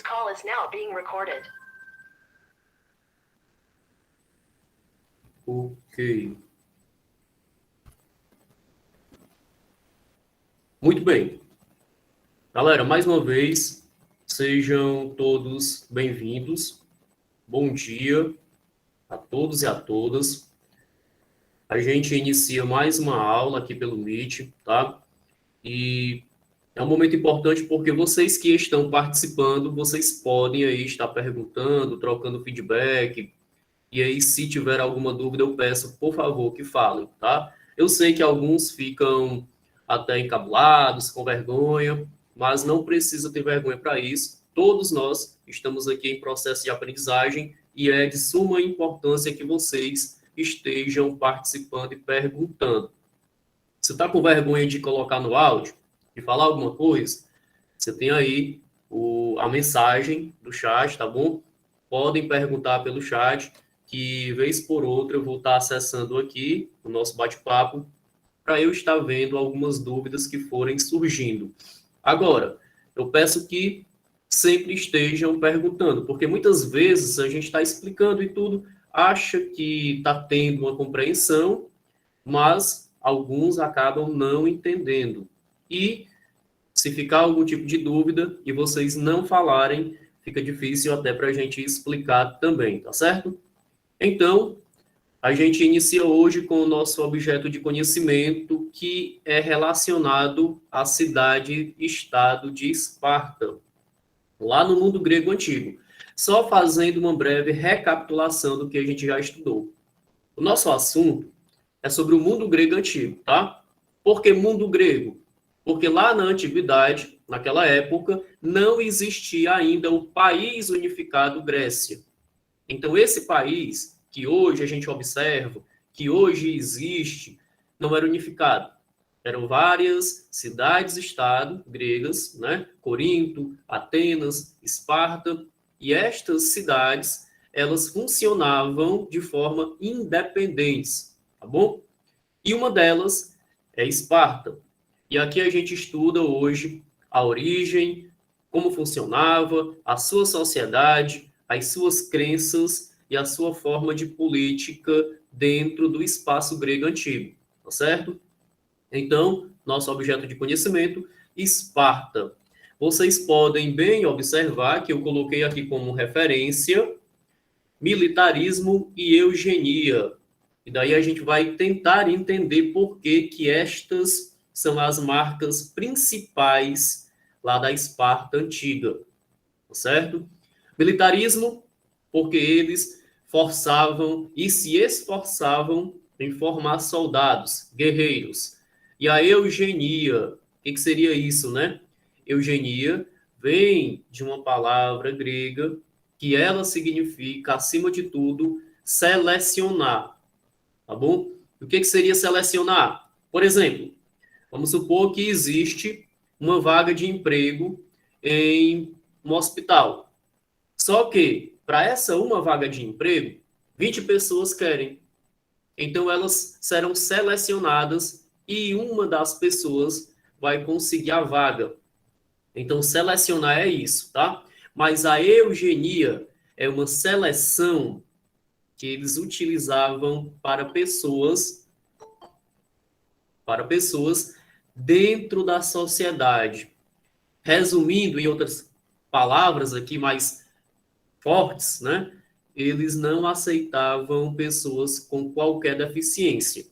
This call is now being recorded. Ok. Muito bem. Galera, mais uma vez, sejam todos bem-vindos. Bom dia a todos e a todas. A gente inicia mais uma aula aqui pelo Meet, tá? E é um momento importante porque vocês que estão participando, vocês podem aí estar perguntando, trocando feedback. E aí, se tiver alguma dúvida, eu peço, por favor, que falem, tá? Eu sei que alguns ficam até encabulados, com vergonha, mas não precisa ter vergonha para isso. Todos nós estamos aqui em processo de aprendizagem e é de suma importância que vocês estejam participando e perguntando. Você está com vergonha de colocar no áudio, de falar alguma coisa? Você tem aí a mensagem do chat, tá bom? Podem perguntar pelo chat, que vez por outra eu vou estar acessando aqui o nosso bate-papo para eu estar vendo algumas dúvidas que forem surgindo. Agora, eu peço que sempre estejam perguntando, porque muitas vezes a gente está explicando e tudo, acha que está tendo uma compreensão, mas alguns acabam não entendendo. E se ficar algum tipo de dúvida e vocês não falarem, fica difícil até para a gente explicar também, tá certo? Então, a gente inicia hoje com o nosso objeto de conhecimento, que é relacionado à cidade-estado de Esparta, lá no mundo grego antigo. Só fazendo uma breve recapitulação do que a gente já estudou. O nosso assunto é sobre o mundo grego antigo, tá? Por que mundo grego? Porque lá na antiguidade, naquela época, não existia ainda o país unificado Grécia. Então, esse país que hoje a gente observa, que hoje existe, não era unificado. Eram várias cidades-estado gregas, né? Corinto, Atenas, Esparta, e estas cidades, elas funcionavam de forma independentes, tá bom? E uma delas é Esparta. E aqui a gente estuda hoje a origem, como funcionava, a sua sociedade, as suas crenças e a sua forma de política dentro do espaço grego antigo, tá certo? Então, nosso objeto de conhecimento, Esparta. Vocês podem bem observar que eu coloquei aqui como referência militarismo e eugenia. E daí a gente vai tentar entender por que que estas são as marcas principais lá da Esparta antiga, tá certo? Militarismo, porque eles forçavam e se esforçavam em formar soldados, guerreiros. E a eugenia, o que que seria isso, né? Eugenia vem de uma palavra grega que ela significa, acima de tudo, selecionar, tá bom? O que que seria selecionar? Por exemplo, vamos supor que existe uma vaga de emprego em um hospital. Só que, para essa uma vaga de emprego, 20 pessoas querem. Então, elas serão selecionadas e uma das pessoas vai conseguir a vaga. Então, selecionar é isso, tá? Mas a eugenia é uma seleção que eles utilizavam para pessoas dentro da sociedade. Resumindo, em outras palavras aqui mais fortes, né? Eles não aceitavam pessoas com qualquer deficiência.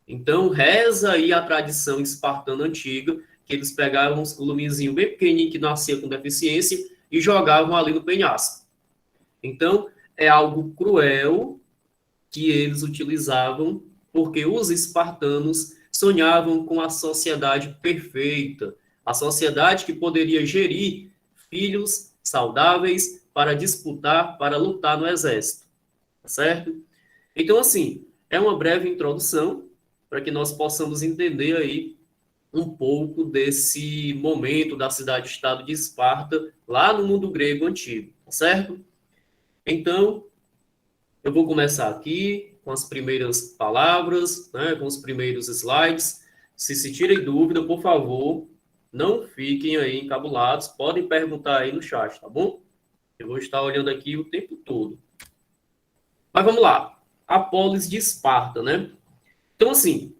Então, reza aí a tradição espartana antiga, que eles pegavam uns lumezinhos bem pequenininhos que nascia com deficiência e jogavam ali no penhasco. Então, é algo cruel que eles utilizavam, porque os espartanos sonhavam com a sociedade perfeita, a sociedade que poderia gerir filhos saudáveis para disputar, para lutar no exército, tá certo? Então, assim, é uma breve introdução para que nós possamos entender aí um pouco desse momento da cidade-estado de Esparta, lá no mundo grego antigo, tá certo? Então, eu vou começar aqui com as primeiras palavras, né, com os primeiros slides. Se tirem dúvida, por favor, Não fiquem aí encabulados, podem perguntar aí no chat, tá bom? Eu vou estar olhando aqui o tempo todo. Mas vamos lá. A polis de Esparta, né? Então, assim,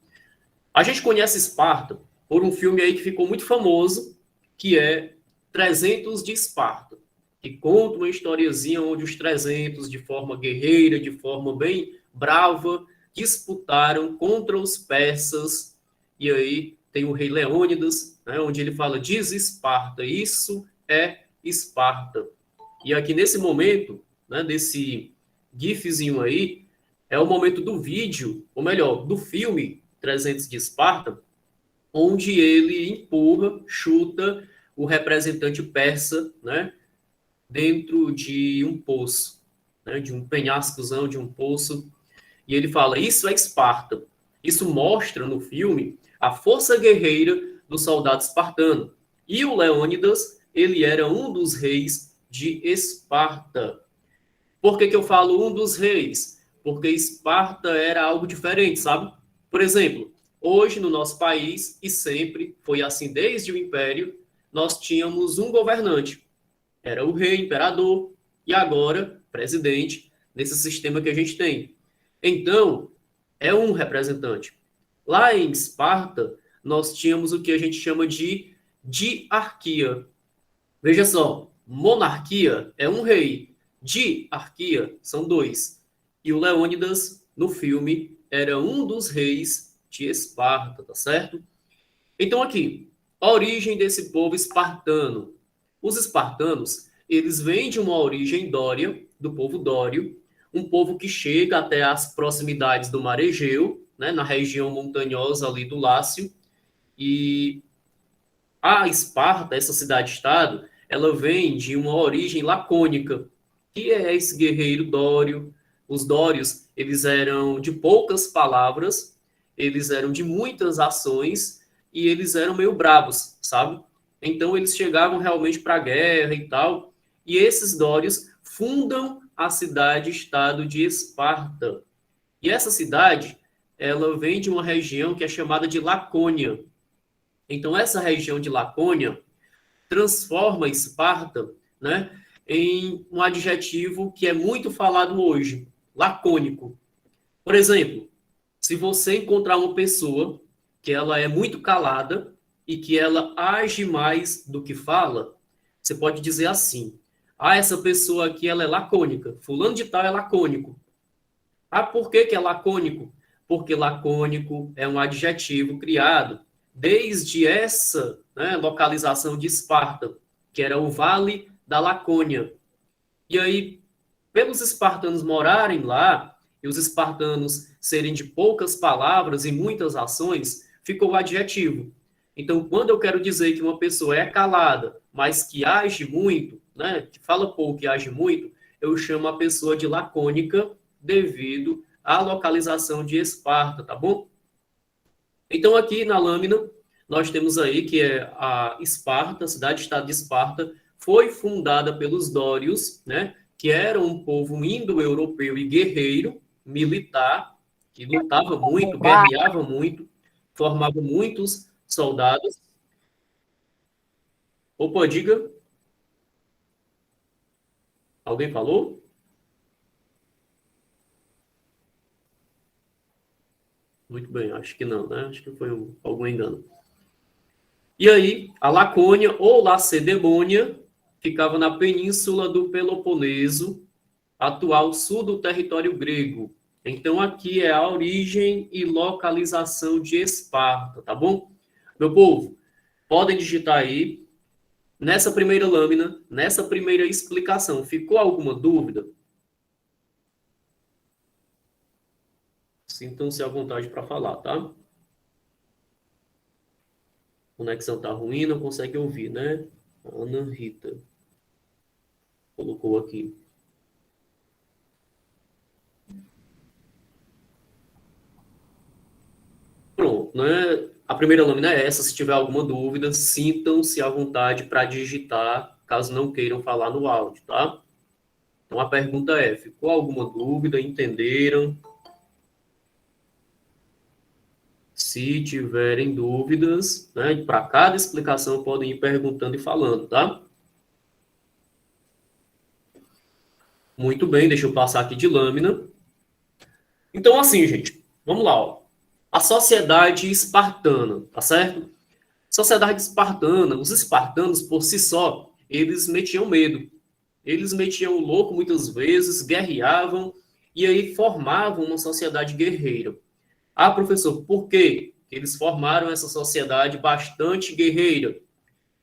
a gente conhece Esparta por um filme aí que ficou muito famoso, que é 300 de Esparta, que conta uma historiazinha onde os 300, de forma guerreira, de forma bem brava, disputaram contra os persas. E aí tem o rei Leônidas, né, onde ele fala: diz Esparta, isso é Esparta. E aqui nesse momento, né, desse gifzinho aí, é o momento do vídeo, ou melhor, do filme 300 de Esparta, onde ele empurra, chuta o representante persa, né, dentro de um poço, né, de um penhascozão, de um poço, e ele fala: isso é Esparta. Isso mostra no filme a força guerreira do soldado espartano. E o Leônidas, ele era um dos reis de Esparta. Por que que eu falo um dos reis? Porque Esparta era algo diferente, sabe? Por exemplo, hoje no nosso país, e sempre foi assim desde o Império, nós tínhamos um governante. Era o rei, imperador, e agora presidente, nesse sistema que a gente tem. Então, é um representante. Lá em Esparta, nós tínhamos o que a gente chama de diarquia. Veja só, monarquia é um rei, diarquia são dois. E o Leônidas, no filme, era um dos reis de Esparta, tá certo? Então aqui, a origem desse povo espartano. Os espartanos, eles vêm de uma origem dória, do povo dório, um povo que chega até as proximidades do Mar Egeu, né, na região montanhosa ali do Lácio, e a Esparta, essa cidade-estado, ela vem de uma origem lacônica, que é esse guerreiro dório. Os dórios, eles eram de poucas palavras, eles eram de muitas ações e eles eram meio bravos, sabe? Então eles chegavam realmente para a guerra e tal. E esses dórios fundam a cidade-estado de Esparta. E essa cidade, ela vem de uma região que é chamada de Lacônia. Então essa região de Lacônia transforma Esparta, né, em um adjetivo que é muito falado hoje, lacônico. Por exemplo, se você encontrar uma pessoa que ela é muito calada e que ela age mais do que fala, você pode dizer assim: ah, essa pessoa aqui ela é lacônica, fulano de tal é lacônico. Ah, por que que é lacônico? Porque lacônico é um adjetivo criado desde essa, né, localização de Esparta, que era o Vale da Lacônia. E aí, pelos espartanos morarem lá, e os espartanos serem de poucas palavras e muitas ações, ficou o adjetivo. Então, quando eu quero dizer que uma pessoa é calada, mas que age muito, né, que fala pouco e age muito, eu chamo a pessoa de lacônica devido à localização de Esparta, tá bom? Então, aqui na lâmina, nós temos aí que é a Esparta, a cidade-estado de Esparta, foi fundada pelos dórios, né, que eram um povo indo-europeu e guerreiro, militar, que lutava muito, guerreava muito, formava muitos soldados. Opa, diga, alguém falou? Muito bem, acho que não, né? Acho que foi algum engano. E aí, a Lacônia ou Lacedemônia ficava na península do Peloponeso, atual sul do território grego. Então, aqui é a origem e localização de Esparta, tá bom? Meu povo, podem digitar aí. Nessa primeira lâmina, nessa primeira explicação, ficou alguma dúvida? Sintam-se à vontade para falar, tá? A conexão tá ruim, não consegue ouvir, né? Ana Rita colocou aqui. Pronto, né? A primeira lâmina é essa. Se tiver alguma dúvida, sintam-se à vontade para digitar, caso não queiram falar no áudio, tá? Então a pergunta é: ficou alguma dúvida? Entenderam? Se tiverem dúvidas, né, para cada explicação podem ir perguntando e falando, tá? Muito bem, deixa eu passar aqui de lâmina. Então, assim, gente, vamos lá, ó. A sociedade espartana, tá certo? Sociedade espartana, os espartanos por si só, eles metiam medo. Eles metiam o louco muitas vezes, guerreavam e aí formavam uma sociedade guerreira. Ah, professor, por quê que eles formaram essa sociedade bastante guerreira?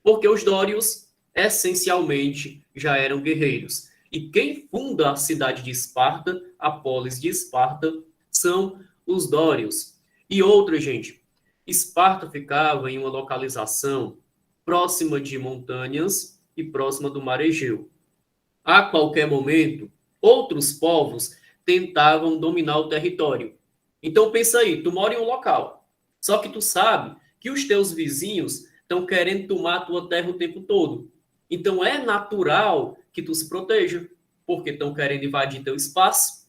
Porque os dórios, essencialmente, já eram guerreiros. E quem funda a cidade de Esparta, a polis de Esparta, são os dórios. E outra, gente, Esparta ficava em uma localização próxima de montanhas e próxima do mar Egeu. A qualquer momento, outros povos tentavam dominar o território. Então pensa aí, tu mora em um local, só que tu sabe que os teus vizinhos estão querendo tomar a tua terra o tempo todo. Então é natural que tu se proteja, porque estão querendo invadir teu espaço.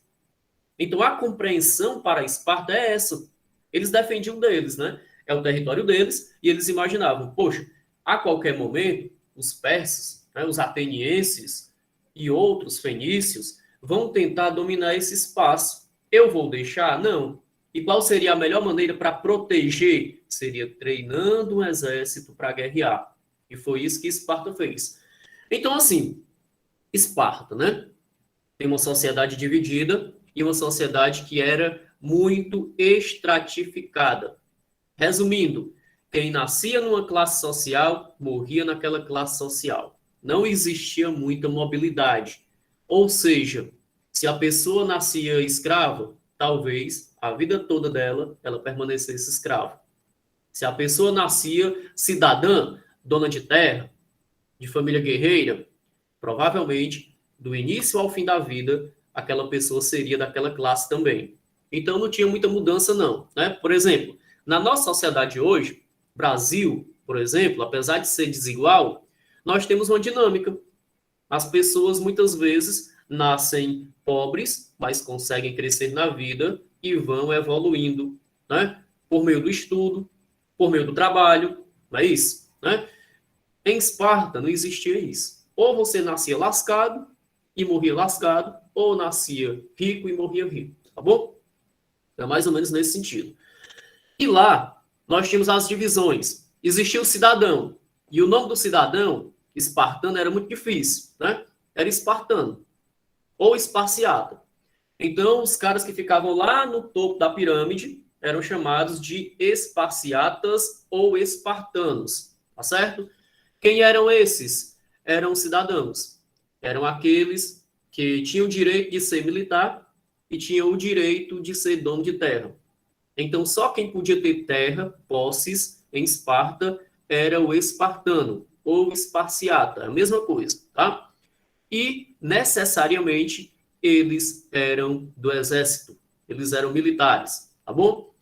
Então a compreensão para Esparta é essa. Eles defendiam deles, né? É o território deles, e eles imaginavam, poxa, a qualquer momento, os persas, né, os atenienses e outros fenícios vão tentar dominar esse espaço. Eu vou deixar? Não. E qual seria a melhor maneira para proteger? Seria treinando um exército para guerrear. E foi isso que Esparta fez. Então, assim, Esparta, né? Tem uma sociedade dividida e uma sociedade que era muito estratificada. Resumindo, quem nascia numa classe social morria naquela classe social. Não existia muita mobilidade. Ou seja, se a pessoa nascia escrava, talvez a vida toda dela ela permanecesse escrava. Se a pessoa nascia cidadã, dona de terra, de família guerreira, provavelmente do início ao fim da vida, aquela pessoa seria daquela classe também. Então não tinha muita mudança não, né? Por exemplo, na nossa sociedade hoje, Brasil, por exemplo, apesar de ser desigual, nós temos uma dinâmica. As pessoas muitas vezes nascem pobres, mas conseguem crescer na vida e vão evoluindo, né? Por meio do estudo, por meio do trabalho, não é isso, né? Em Esparta não existia isso. Ou você nascia lascado e morria lascado, ou nascia rico e morria rico, tá bom? É mais ou menos nesse sentido. E lá, nós tínhamos as divisões. Existia o cidadão. E o nome do cidadão, espartano, era muito difícil, né? Era espartano. Ou esparciata. Então, os caras que ficavam lá no topo da pirâmide eram chamados de esparciatas ou espartanos. Tá certo? Quem eram esses? Eram cidadãos. Eram aqueles que tinham o direito de ser militar e tinham o direito de ser dono de terra. Então, só quem podia ter terra, posses, em Esparta, era o espartano, ou esparciata, a mesma coisa, tá? E, necessariamente, eles eram do exército, eles eram militares, tá bom?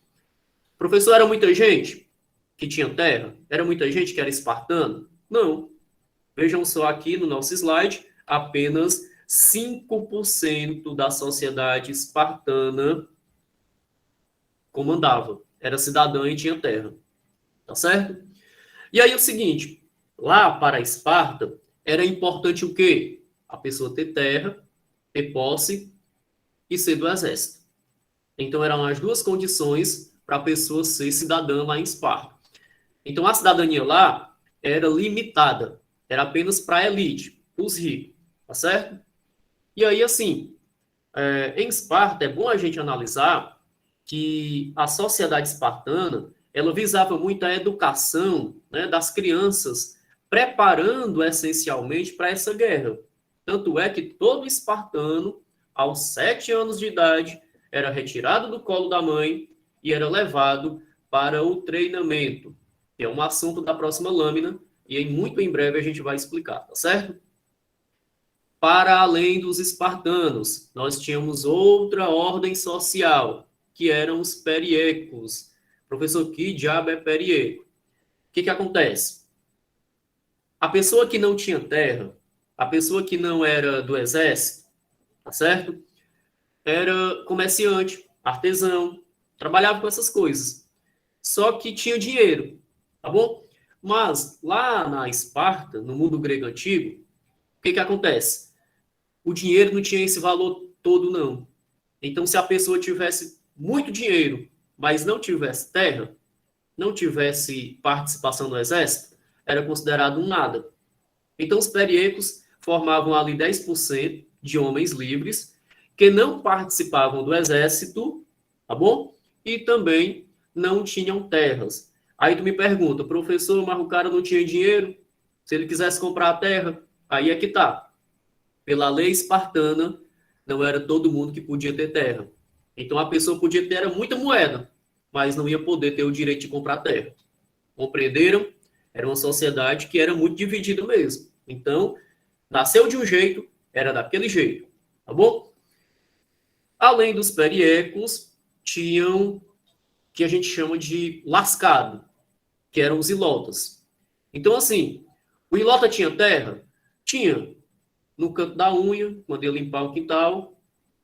Professor, era muita gente que tinha terra? Era muita gente que era espartano? Não. Vejam só aqui no nosso slide, apenas 5% da sociedade espartana comandava, era cidadã e tinha terra, tá certo? E aí o seguinte, lá para Esparta, era importante o quê? A pessoa ter terra, ter posse e ser do exército. Então eram as duas condições para a pessoa ser cidadã lá em Esparta. Então a cidadania lá era limitada, era apenas para a elite, os ricos, tá certo? E aí assim, em Esparta é bom a gente analisar que a sociedade espartana ela visava muito a educação, né, das crianças, preparando essencialmente para essa guerra. Tanto é que todo espartano, aos 7 anos de idade, era retirado do colo da mãe e era levado para o treinamento, que é um assunto da próxima lâmina, e muito em breve a gente vai explicar, tá certo? Para além dos espartanos, nós tínhamos outra ordem social, que eram os periecos. Professor, que diabo é perieco? O que acontece? A pessoa que não tinha terra, a pessoa que não era do exército, tá certo? Era comerciante, artesão, trabalhava com essas coisas. só que tinha dinheiro, tá bom? Mas lá na Esparta, no mundo grego antigo, o que acontece? O dinheiro não tinha esse valor todo, não. Então, se a pessoa tivesse muito dinheiro, mas não tivesse terra, não tivesse participação no exército, era considerado um nada. Então, os periecos formavam ali 10% de homens livres que não participavam do exército, tá bom? E também não tinham terras. Aí tu me pergunta, professor, mas o cara não tinha dinheiro? Se ele quisesse comprar a terra, aí é que tá. Pela lei espartana, não era todo mundo que podia ter terra. Então a pessoa podia ter muita moeda, mas não ia poder ter o direito de comprar terra. Compreenderam? Era uma sociedade que era muito dividida mesmo. Então, nasceu de um jeito, era daquele jeito. Tá bom? Além dos periecos, tinham que a gente chama de lascado, que eram os ilotas. Então, assim, o ilota tinha terra? Tinha. No canto da unha, quando ia limpar o quintal,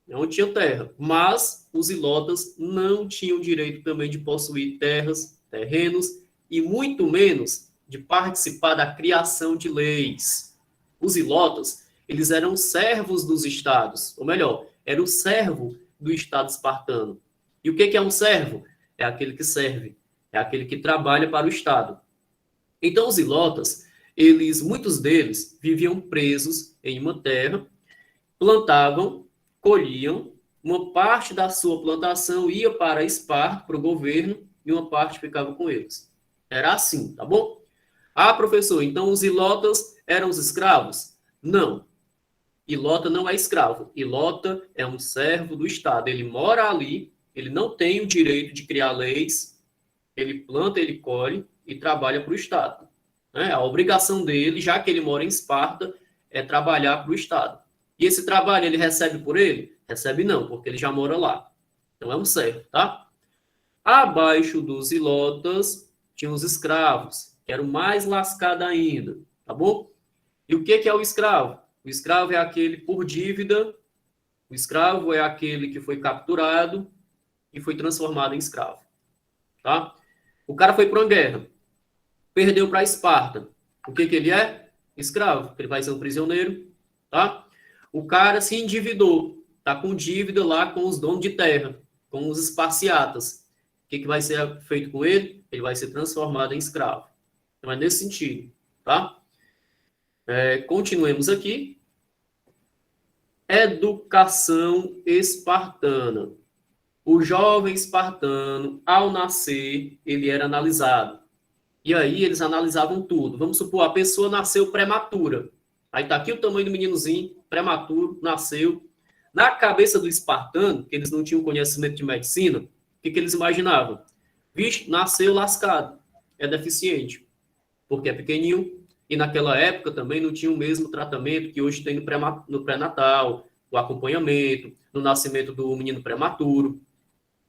não tinha terra. Mas os ilotas não tinham direito também de possuir terras, terrenos e muito menos de participar da criação de leis. Os ilotas, eles eram servos dos estados, ou melhor, era o servo do estado espartano. E o que é um servo? É aquele que serve, é aquele que trabalha para o estado. Então os ilotas, muitos deles viviam presos em uma terra, plantavam, colhiam, uma parte da sua plantação ia para Esparta, para o governo, e uma parte ficava com eles. Era assim, tá bom? Ah, professor, então os ilotas eram os escravos? Não. Ilota não é escravo. Ilota é um servo do Estado. Ele mora ali, ele não tem o direito de criar leis, ele planta, ele colhe e trabalha para o Estado. A obrigação dele, já que ele mora em Esparta, é trabalhar para o Estado. E esse trabalho ele recebe por ele? Recebe não, porque ele já mora lá. Então é um servo, tá? Abaixo dos ilotas tinham os escravos, que eram mais lascados ainda, tá bom? E o que é o escravo? O escravo é aquele por dívida, o escravo é aquele que foi capturado e foi transformado em escravo, tá? O cara foi para uma guerra, perdeu para Esparta. O que ele é? Escravo, ele vai ser um prisioneiro, tá? O cara se endividou, tá com dívida lá com os donos de terra, com os esparciatas. O que vai ser feito com ele? Ele vai ser transformado em escravo. Então é nesse sentido, tá? Continuemos aqui. Educação espartana. O jovem espartano, ao nascer, ele era analisado. E aí eles analisavam tudo. Vamos supor, a pessoa nasceu prematura. Aí tá aqui o tamanho do meninozinho, prematuro, nasceu. Na cabeça do espartano, que eles não tinham conhecimento de medicina, o que eles imaginavam? Vixe, nasceu lascado, é deficiente, porque é pequenininho. E naquela época também não tinha o mesmo tratamento que hoje tem no pré-natal, o acompanhamento, no nascimento do menino prematuro.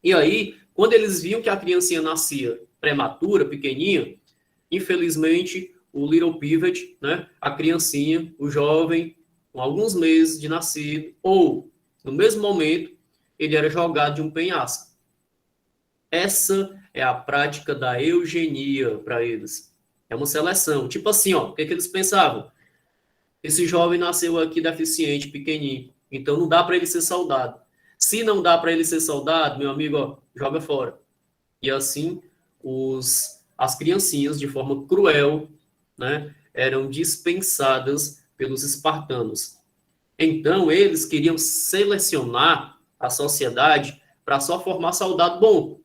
E aí, quando eles viam que a criancinha nascia prematura, pequenininha, infelizmente, o little pivot, né, a criancinha, o jovem, com alguns meses de nascido, ou no mesmo momento, ele era jogado de um penhasco. Essa é a prática da eugenia para eles. É uma seleção. Tipo assim, ó, o que eles pensavam? Esse jovem nasceu aqui deficiente, pequenininho, então não dá para ele ser soldado. Se não dá para ele ser soldado, meu amigo, ó, joga fora. E assim, as criancinhas, de forma cruel, né, eram dispensadas pelos espartanos. Então, eles queriam selecionar a sociedade para só formar soldado bom.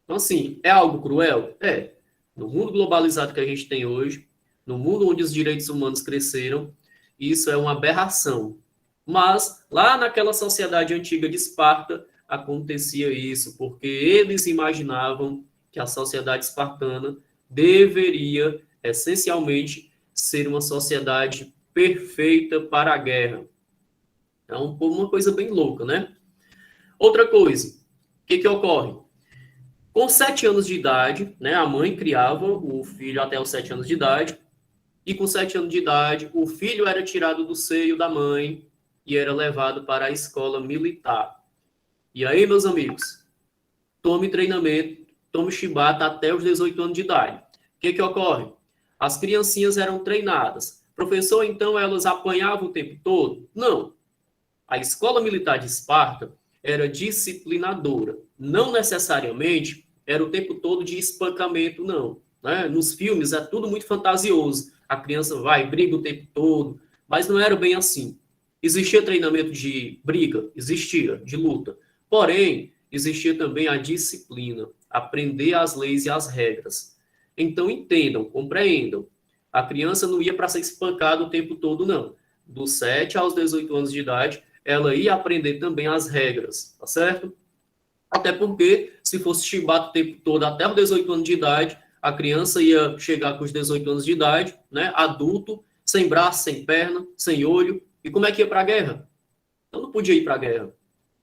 Então, assim, é algo cruel? É. No mundo globalizado que a gente tem hoje, no mundo onde os direitos humanos cresceram, isso é uma aberração. Mas, lá naquela sociedade antiga de Esparta, acontecia isso, porque eles imaginavam que a sociedade espartana deveria, essencialmente, ser uma sociedade perfeita para a guerra. Então, uma coisa bem louca, né? Outra coisa, o que ocorre? Com 7 anos de idade, né, a mãe criava o filho até os 7 anos de idade, e com 7 anos de idade, o filho era tirado do seio da mãe e era levado para a escola militar. E aí, meus amigos, tome treinamento, toma chibata até os 18 anos de idade. O que ocorre? As criancinhas eram treinadas. Professor, então elas apanhavam o tempo todo? Não. A escola militar de Esparta era disciplinadora. Não necessariamente era o tempo todo de espancamento, não. Né? Nos filmes é tudo muito fantasioso. A criança vai, briga o tempo todo, mas não era bem assim. Existia treinamento de briga? Existia, de luta. Porém, existia também a disciplina, aprender as leis e as regras. Então, entendam, compreendam. A criança não ia para ser espancada o tempo todo, não. Dos 7 aos 18 anos de idade, ela ia aprender também as regras, tá certo? Até porque, se fosse chibata o tempo todo até os 18 anos de idade, a criança ia chegar com os 18 anos de idade, né, adulto, sem braço, sem perna, sem olho, e como é que ia para a guerra? Então não podia ir para a guerra.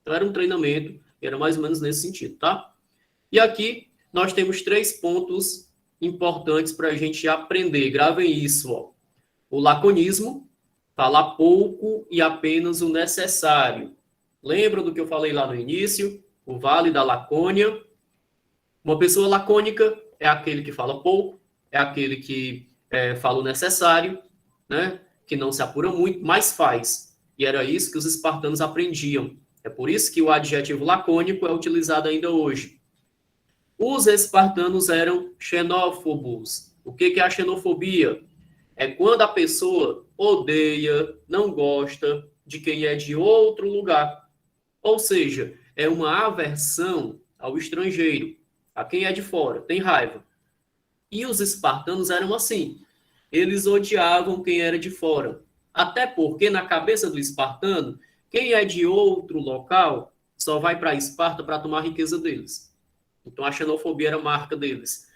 Então era um treinamento, era mais ou menos nesse sentido, tá? E aqui nós temos 3 pontos importantes para a gente aprender. Gravem isso, ó. O laconismo, falar pouco e apenas o necessário. Lembra do que eu falei lá no início? O Vale da Lacônia. Uma pessoa lacônica é aquele que fala pouco, é aquele que fala o necessário, né? Que não se apura muito, mas faz. E era isso que os espartanos aprendiam. É por isso que o adjetivo lacônico é utilizado ainda hoje. Os espartanos eram xenófobos. O que é a xenofobia? É quando a pessoa odeia, não gosta de quem é de outro lugar. Ou seja, é uma aversão ao estrangeiro, a quem é de fora, tem raiva. E os espartanos eram assim. Eles odiavam quem era de fora. Até porque, na cabeça do espartano, quem é de outro local só vai para Esparta para tomar a riqueza deles. Então, a xenofobia era a marca deles.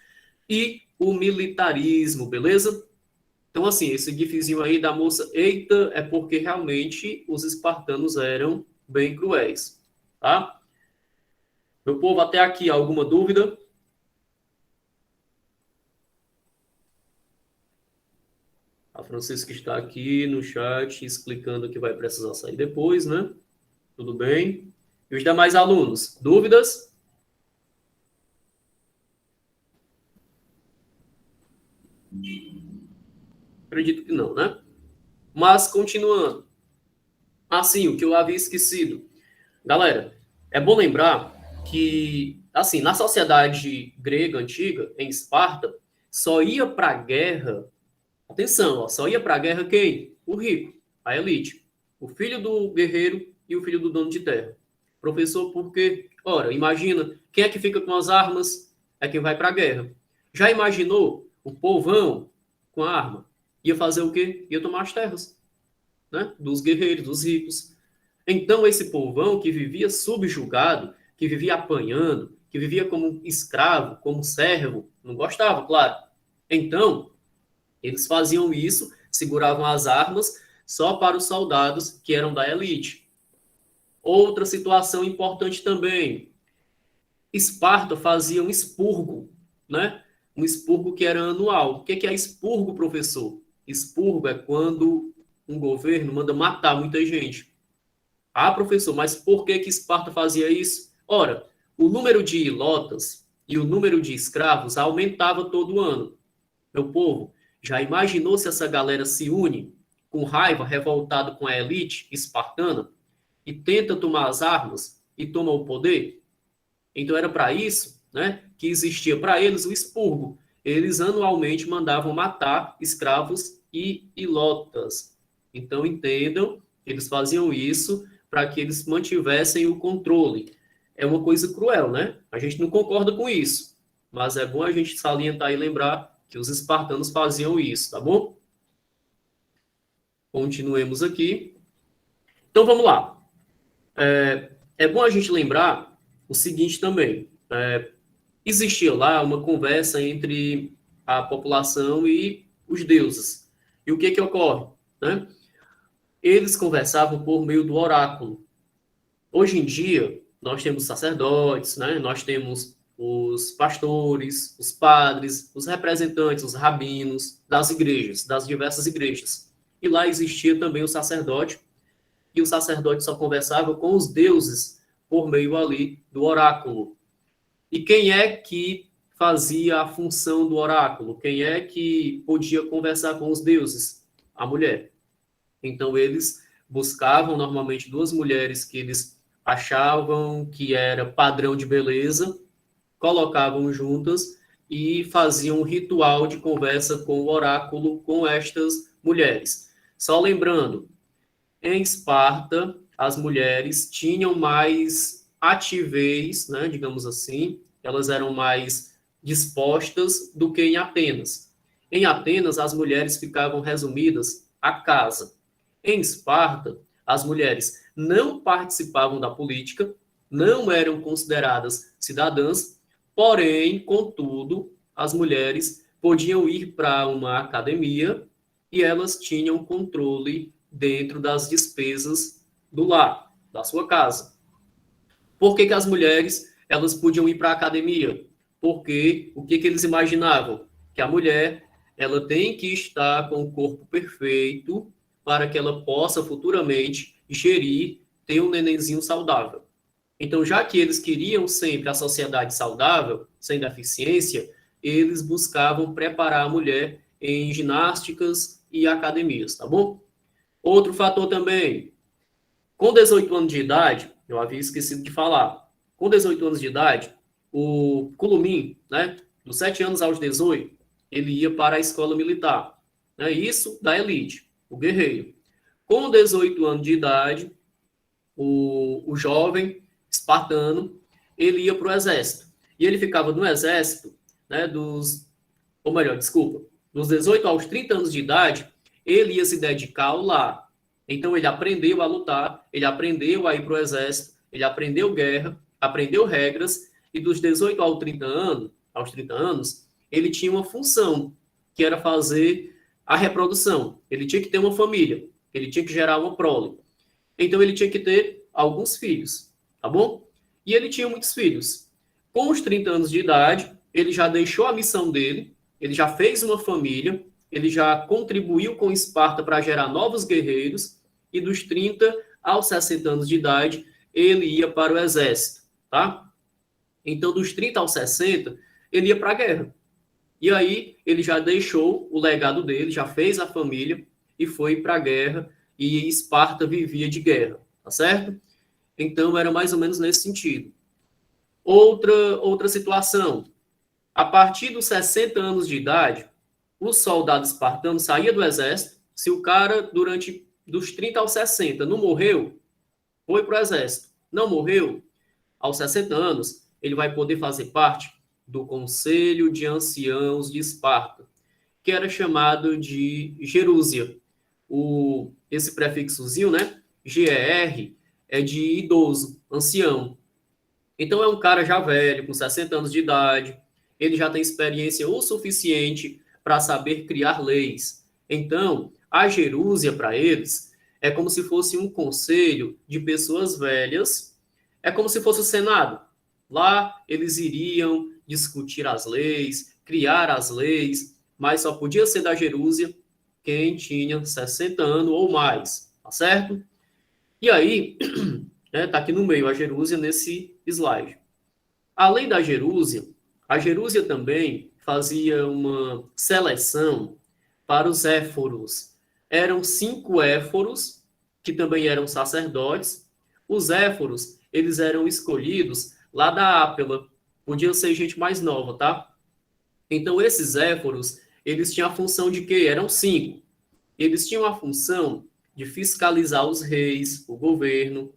E o militarismo, beleza? Então, assim, esse gifzinho aí da moça, eita, é porque realmente os espartanos eram bem cruéis, tá? Meu povo, até aqui, alguma dúvida? A Francisca está aqui no chat explicando que vai precisar sair depois, né? Tudo bem? E os demais alunos, dúvidas? Acredito que não, né? Mas, continuando. Assim, o que eu havia esquecido. Galera, é bom lembrar que, assim, na sociedade grega antiga, em Esparta, só ia para a guerra, atenção, ó, só ia para a guerra quem? O rico, a elite. O filho do guerreiro e o filho do dono de terra. Professor, por quê? Ora, imagina, quem é que fica com as armas é quem vai para a guerra. Já imaginou o povão com a arma? Ia fazer o quê? Ia tomar as terras, né? Dos guerreiros, dos ricos. Então, esse povão que vivia subjugado, que vivia apanhando, que vivia como escravo, como servo, não gostava, claro. Então, eles faziam isso, seguravam as armas só para os soldados que eram da elite. Outra situação importante também, Esparta fazia um expurgo, né? Um expurgo que era anual. O que é expurgo, professor? Expurgo é quando um governo manda matar muita gente. Ah, professor, mas por que Esparta fazia isso? Ora, o número de ilotas e o número de escravos aumentava todo ano. Meu povo, já imaginou se essa galera se une com raiva, revoltado com a elite espartana e tenta tomar as armas e toma o poder? Então era para isso, né, que existia para eles o expurgo. Eles anualmente mandavam matar escravos e ilotas. Então entendam, eles faziam isso para que eles mantivessem o controle. É uma coisa cruel, né? A gente não concorda com isso, mas é bom a gente salientar e lembrar que os espartanos faziam isso, tá bom? Continuemos aqui. Então vamos lá. É bom a gente lembrar o seguinte também. Existia lá uma conversa entre a população e os deuses. E o que ocorre? Né? Eles conversavam por meio do oráculo. Hoje em dia, nós temos sacerdotes, né? Nós temos os pastores, os padres, os representantes, os rabinos das igrejas, das diversas igrejas. E lá existia também o sacerdote, e o sacerdote só conversava com os deuses por meio ali do oráculo. E quem é que fazia a função do oráculo? Quem é que podia conversar com os deuses? A mulher. Então, eles buscavam normalmente duas mulheres que eles achavam que era padrão de beleza, colocavam juntas e faziam um ritual de conversa com o oráculo com estas mulheres. Só lembrando, em Esparta, as mulheres tinham mais ativez, né, digamos assim, elas eram mais dispostas do que em Atenas. Em Atenas, as mulheres ficavam resumidas à casa. Em Esparta, as mulheres não participavam da política, não eram consideradas cidadãs, porém, contudo, as mulheres podiam ir para uma academia e elas tinham controle dentro das despesas do lar, da sua casa. Por que as mulheres elas podiam ir para a academia? Porque o que eles imaginavam? Que a mulher ela tem que estar com o corpo perfeito para que ela possa futuramente gerir, ter um nenenzinho saudável. Então, já que eles queriam sempre a sociedade saudável, sem deficiência, eles buscavam preparar a mulher em ginásticas e academias, tá bom? Outro fator também, com 18 anos de idade, eu havia esquecido de falar, com 18 anos de idade, o Culumin, né, dos 7 anos aos 18, ele ia para a escola militar, né, isso da elite, o guerreiro. Com 18 anos de idade, o jovem espartano, ele ia para o exército. E ele ficava no exército, né, ou melhor, desculpa, dos 18 aos 30 anos de idade, ele ia se dedicar ao lar. Então, ele aprendeu a lutar, ele aprendeu a ir para o exército, ele aprendeu guerra, aprendeu regras, e dos 18 aos 30 anos, ele tinha uma função, que era fazer a reprodução. Ele tinha que ter uma família, ele tinha que gerar uma prole. Então, ele tinha que ter alguns filhos, tá bom? E ele tinha muitos filhos. Com os 30 anos de idade, ele já deixou a missão dele, ele já fez uma família, ele já contribuiu com Esparta para gerar novos guerreiros, e dos 30 aos 60 anos de idade, ele ia para o exército, tá? Então, dos 30 aos 60, ele ia para a guerra. E aí, ele já deixou o legado dele, já fez a família e foi para a guerra, e Esparta vivia de guerra, tá certo? Então, era mais ou menos nesse sentido. Outra situação, a partir dos 60 anos de idade, o soldado espartano saía do exército, se o cara, durante dos 30 aos 60, não morreu, foi para o exército. Não morreu, aos 60 anos, ele vai poder fazer parte do Conselho de Anciãos de Esparta, que era chamado de gerúsia. Esse prefixozinho, né, GER, é de idoso, ancião. Então, é um cara já velho, com 60 anos de idade, ele já tem experiência o suficiente para saber criar leis. Então, a gerúsia para eles é como se fosse um conselho de pessoas velhas, é como se fosse o Senado. Lá, eles iriam discutir as leis, criar as leis, mas só podia ser da gerúsia quem tinha 60 anos ou mais, tá certo? E aí, tá aqui no meio a gerúsia nesse slide. Além da gerúsia, a gerúsia também fazia uma seleção para os éforos. Eram 5 éforos, que também eram sacerdotes. Os éforos, eles eram escolhidos lá da Ápela. Podiam ser gente mais nova, tá? Então, esses éforos, eles tinham a função de quê? Eram 5. Eles tinham a função de fiscalizar os reis, o governo.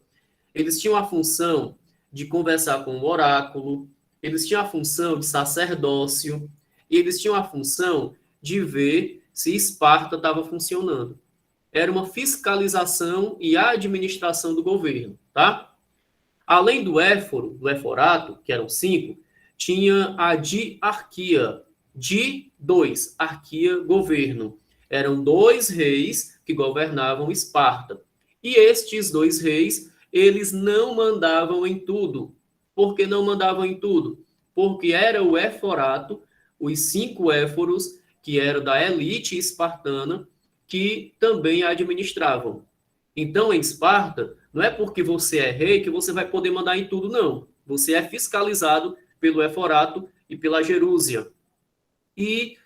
Eles tinham a função de conversar com o oráculo. Eles tinham a função de sacerdócio. E eles tinham a função de ver se Esparta estava funcionando. Era uma fiscalização e administração do governo, tá? Além do éforo, do eforato, que eram 5, tinha a diarquia. Di-2, arquia, governo. Eram 2 reis que governavam Esparta. E estes 2 reis, eles não mandavam em tudo. Por que não mandavam em tudo? Porque era o eforato, os 5 éforos, que eram da elite espartana, que também administravam. Então, em Esparta, não é porque você é rei que você vai poder mandar em tudo, não. Você é fiscalizado pelo eforato, e pela Jerúsia. E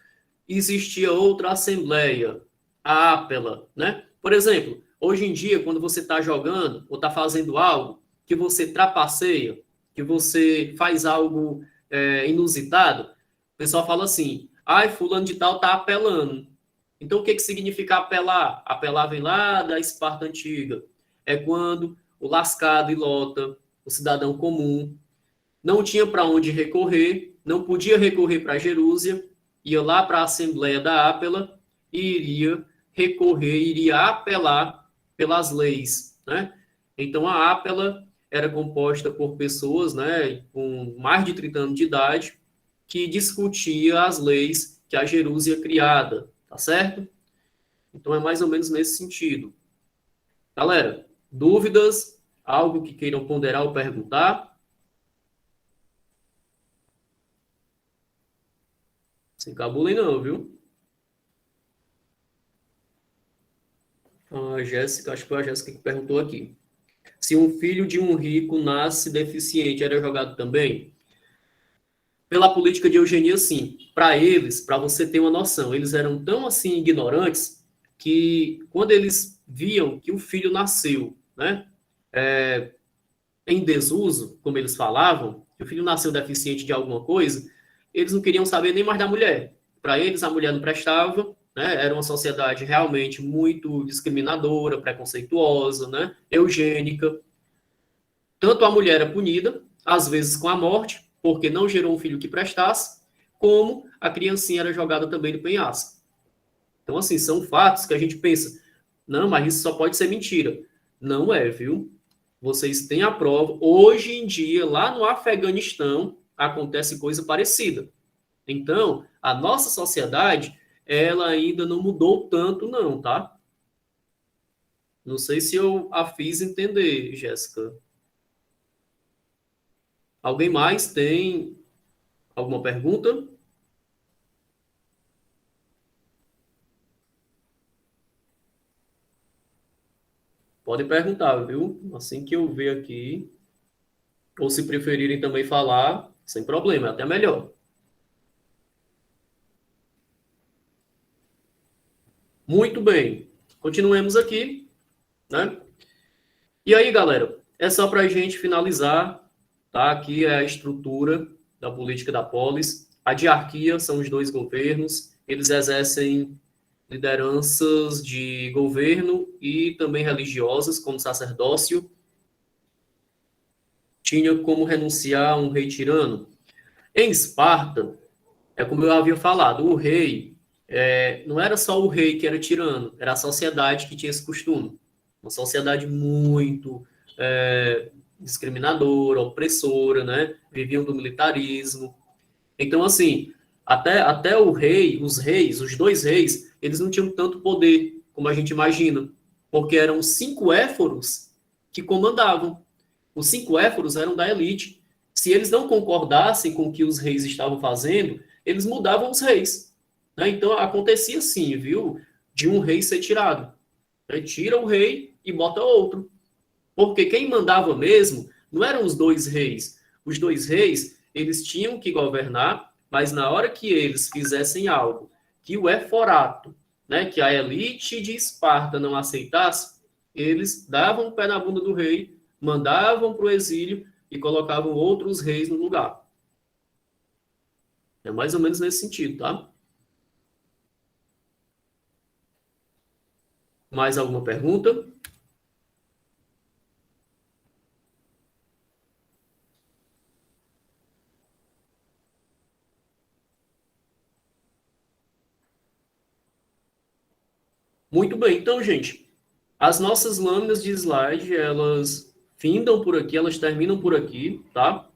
existia outra assembleia, a Ápela, né? Por exemplo, hoje em dia, quando você está jogando ou está fazendo algo que você trapaceia, que você faz algo inusitado, o pessoal fala assim, ai, fulano de tal está apelando. Então, o que significa apelar? Apelar vem lá da Esparta antiga. É quando o lascado e lota, o cidadão comum, não tinha para onde recorrer, não podia recorrer para Jerúsia, ia lá para a Assembleia da Ápela e iria recorrer, iria apelar pelas leis, né? Então, a Ápela era composta por pessoas, né, com mais de 30 anos de idade, que discutia as leis que a Jerúsia criada, tá certo? Então, é mais ou menos nesse sentido. Galera, dúvidas? Algo que queiram ponderar ou perguntar? Se encabulem não, viu? A Jéssica, acho que foi a Jéssica que perguntou aqui. Se um filho de um rico nasce deficiente, era jogado também? Pela política de eugenia, sim. Para eles, para você ter uma noção, eles eram tão assim ignorantes que quando eles viam que o filho nasceu, né, em desuso, como eles falavam, que o filho nasceu deficiente de alguma coisa, eles não queriam saber nem mais da mulher. Para eles, a mulher não prestava, né? Era uma sociedade realmente muito discriminadora, preconceituosa, né? Eugênica. Tanto a mulher era punida, às vezes com a morte, porque não gerou um filho que prestasse, como a criancinha era jogada também no penhasco. Então, assim, são fatos que a gente pensa, não, mas isso só pode ser mentira. Não é, viu? Vocês têm a prova. Hoje em dia, lá no Afeganistão, acontece coisa parecida. Então, a nossa sociedade, ela ainda não mudou tanto, não, tá? Não sei se eu a fiz entender, Jéssica. Alguém mais tem alguma pergunta? Pode perguntar, viu? Assim que eu ver aqui, ou se preferirem também falar, sem problema, é até melhor. Muito bem. Continuemos aqui, né? E aí, galera, é só para a gente finalizar, tá? Aqui é a estrutura da política da polis. A diarquia são os dois governos, eles exercem lideranças de governo e também religiosas, como sacerdócio. Tinha como renunciar um rei tirano. Em Esparta, é como eu havia falado, o rei não era só o rei que era tirano, era a sociedade que tinha esse costume. Uma sociedade muito discriminadora, opressora, né? Viviam do militarismo. Então, assim, até o rei, os reis, os dois reis, eles não tinham tanto poder como a gente imagina, porque eram 5 éforos que comandavam. Os 5 éforos eram da elite. Se eles não concordassem com o que os reis estavam fazendo, eles mudavam os reis. Né? Então, acontecia assim, viu? De um rei ser tirado. Tira o rei e bota outro. Porque quem mandava mesmo não eram os dois reis. Os dois reis, eles tinham que governar, mas na hora que eles fizessem algo que o eforato, né, que a elite de Esparta não aceitasse, eles davam o pé na bunda do rei, mandavam para o exílio e colocavam outros reis no lugar. É mais ou menos nesse sentido, tá? Mais alguma pergunta? Muito bem, então, gente, as nossas lâminas de slide, elas findam por aqui, elas terminam por aqui, tá?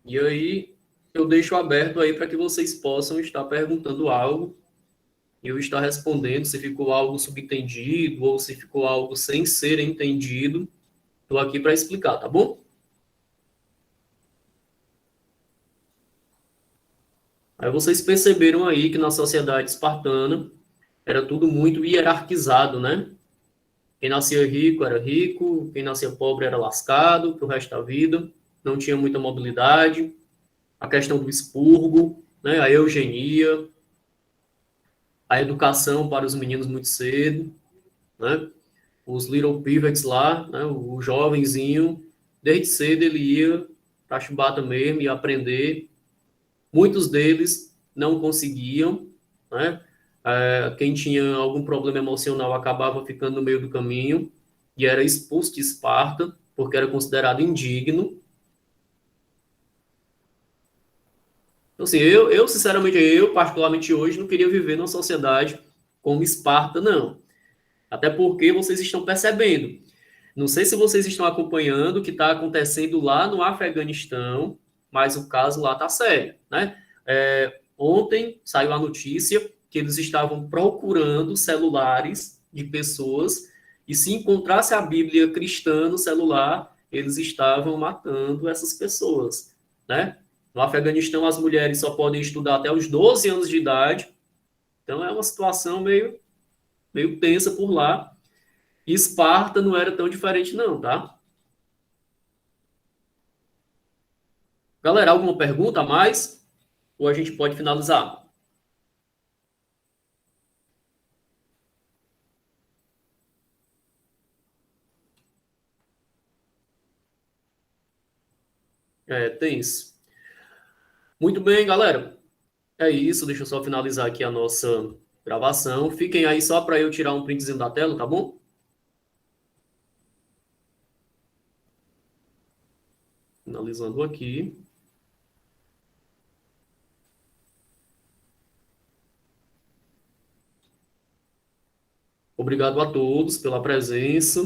E aí eu deixo aberto aí para que vocês possam estar perguntando algo e eu estar respondendo se ficou algo subentendido ou se ficou algo sem ser entendido. Estou aqui para explicar, tá bom? Aí vocês perceberam aí que na sociedade espartana era tudo muito hierarquizado, né? Quem nascia rico era rico, quem nascia pobre era lascado pro resto da vida, não tinha muita mobilidade. a questão do expurgo, né, a eugenia, a educação para os meninos muito cedo, né, os little pivots lá, né, o jovenzinho, desde cedo ele ia para a chibata mesmo e aprender. Muitos deles não conseguiam, né? Quem tinha algum problema emocional acabava ficando no meio do caminho e era expulso de Esparta porque era considerado indigno. Então, assim, sinceramente, eu particularmente hoje não queria viver numa sociedade como Esparta, não. Até porque vocês estão percebendo. Não sei se vocês estão acompanhando o que está acontecendo lá no Afeganistão, mas o caso lá está sério, né? Ontem saiu a notícia que eles estavam procurando celulares de pessoas e se encontrasse a Bíblia cristã no celular, eles estavam matando essas pessoas, né? No Afeganistão, as mulheres só podem estudar até os 12 anos de idade, então é uma situação meio tensa por lá. E Esparta não era tão diferente, não, tá? Galera, alguma pergunta a mais? Ou a gente pode finalizar? Tem isso. Muito bem, galera. É isso. Deixa eu só finalizar aqui a nossa gravação. Fiquem aí só para eu tirar um printzinho da tela, tá bom? Finalizando aqui. Obrigado a todos pela presença.